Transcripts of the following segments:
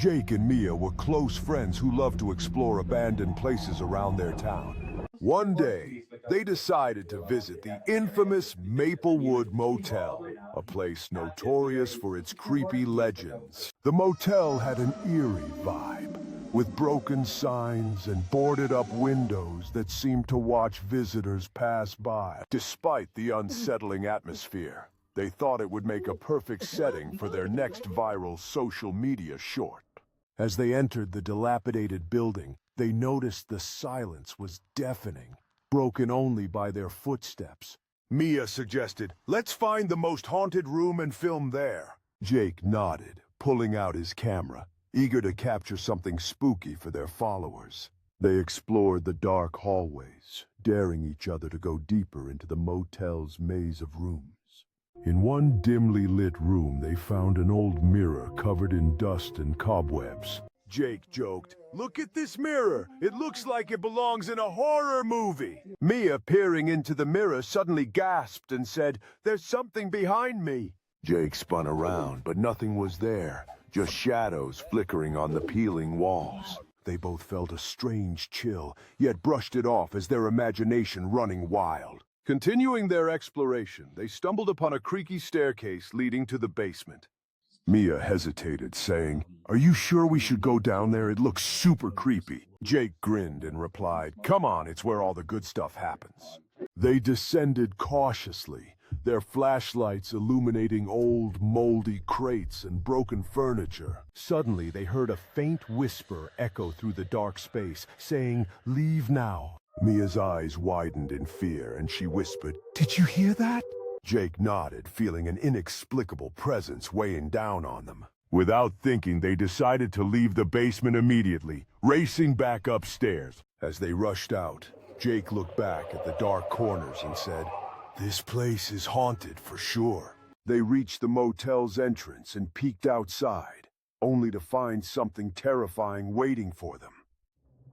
Jake and Mia were close friends who loved to explore abandoned places around their town. One day, they decided to visit the infamous Maplewood Motel, a place notorious for its creepy legends. The motel had an eerie vibe, with broken signs and boarded-up windows that seemed to watch visitors pass by. Despite the unsettling atmosphere, they thought it would make a perfect setting for their next viral social media short. As they entered the dilapidated building, they noticed the silence was deafening, broken only by their footsteps. Mia suggested, "Let's find the most haunted room and film there." Jake nodded, pulling out his camera, eager to capture something spooky for their followers. They explored the dark hallways, daring each other to go deeper into the motel's maze of rooms. In one dimly lit room, they found an old mirror covered in dust and cobwebs. Jake joked, "Look at this mirror! It looks like it belongs in a horror movie!" Mia, peering into the mirror, suddenly gasped and said, "There's something behind me!" Jake spun around, but nothing was there, just shadows flickering on the peeling walls. They both felt a strange chill, yet brushed it off as their imagination running wild. Continuing their exploration, they stumbled upon a creaky staircase leading to the basement. Mia hesitated, saying, "Are you sure we should go down there? It looks super creepy." Jake grinned and replied, "Come on, it's where all the good stuff happens." They descended cautiously, their flashlights illuminating old, moldy crates and broken furniture. Suddenly, they heard a faint whisper echo through the dark space, saying, "Leave now." Mia's eyes widened in fear, and she whispered, "Did you hear that?" Jake nodded, feeling an inexplicable presence weighing down on them. Without thinking, they decided to leave the basement immediately, racing back upstairs. As they rushed out, Jake looked back at the dark corners and said, "This place is haunted for sure." They reached the motel's entrance and peeked outside, only to find something terrifying waiting for them.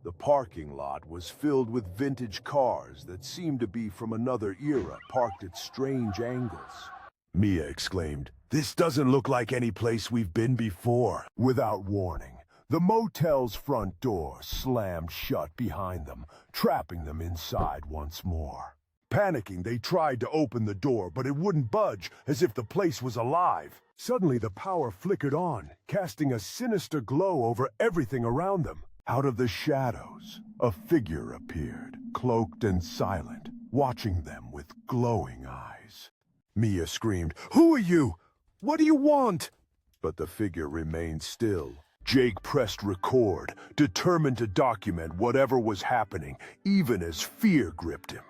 The parking lot was filled with vintage cars that seemed to be from another era, parked at strange angles. Mia exclaimed, "This doesn't look like any place we've been before." Without warning, the motel's front door slammed shut behind them, trapping them inside once more. Panicking, they tried to open the door, but it wouldn't budge, as if the place was alive. Suddenly, the power flickered on, casting a sinister glow over everything around them. Out of the shadows, a figure appeared, cloaked and silent, watching them with glowing eyes. Mia screamed, "Who are you? What do you want?" But the figure remained still. Jake pressed record, determined to document whatever was happening, even as fear gripped him.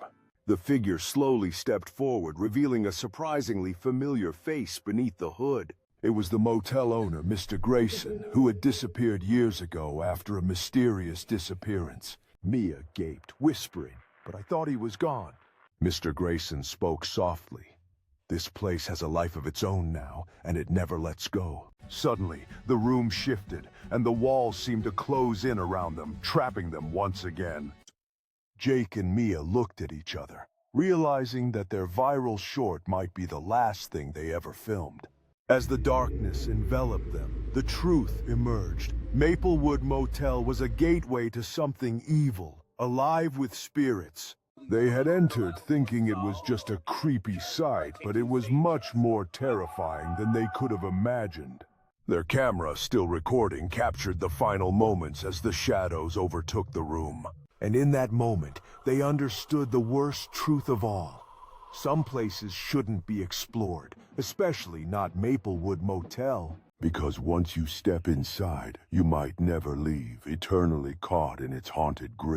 The figure slowly stepped forward, revealing a surprisingly familiar face beneath the hood. It was the motel owner, Mr. Grayson, who had disappeared years ago after a mysterious disappearance. Mia gaped, whispering, "But I thought he was gone." Mr. Grayson spoke softly. "This place has a life of its own now, and it never lets go." Suddenly, the room shifted, and the walls seemed to close in around them, trapping them once again. Jake and Mia looked at each other, realizing that their viral short might be the last thing they ever filmed. As the darkness enveloped them, the truth emerged. Maplewood Motel was a gateway to something evil, alive with spirits. They had entered thinking it was just a creepy sight, but it was much more terrifying than they could have imagined. Their camera, still recording, captured the final moments as the shadows overtook the room. And in that moment, they understood the worst truth of all. Some places shouldn't be explored, especially not Maplewood Motel. Because once you step inside, you might never leave, eternally caught in its haunted grip.